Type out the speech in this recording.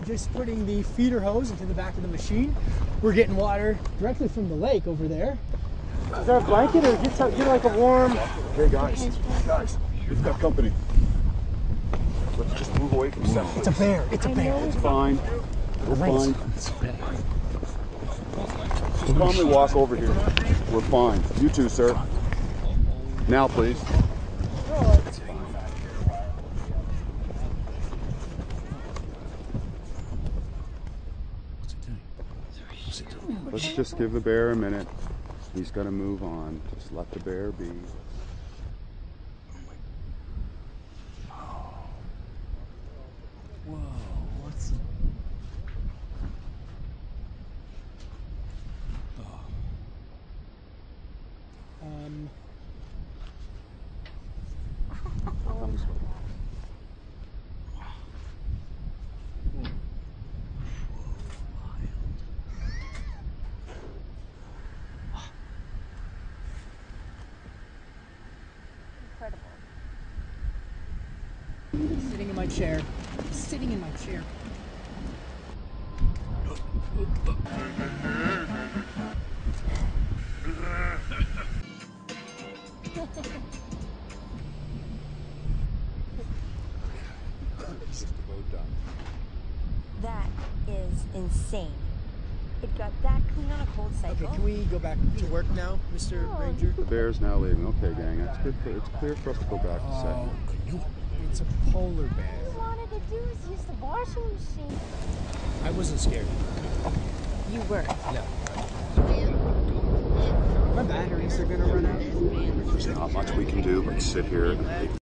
Just putting the feeder hose into the back of the machine. We're getting water directly from the lake over there. Is there a blanket or get like a warm? Hey guys, we've got company. Let's just move away from center. It's a bear. It's a bear. It's fine. We're fine. Just calmly walk over here. We're fine. You too, sir. Now, please. Let's just give the bear a minute. He's gonna move on. Just let the bear be. Whoa, what's... Incredible. Sitting in my chair. Sitting in my chair. That is insane. It got that clean on a cold cycle. Okay, can we go back to work now, Mr. Ranger? The bear's now leaving. Okay, gang. It's good. It's clear for us to go back to set. It's a polar bear. All I wanted to do is use the washing machine. I wasn't scared. You were. No. My batteries are gonna run out. There's not much we can do but sit here and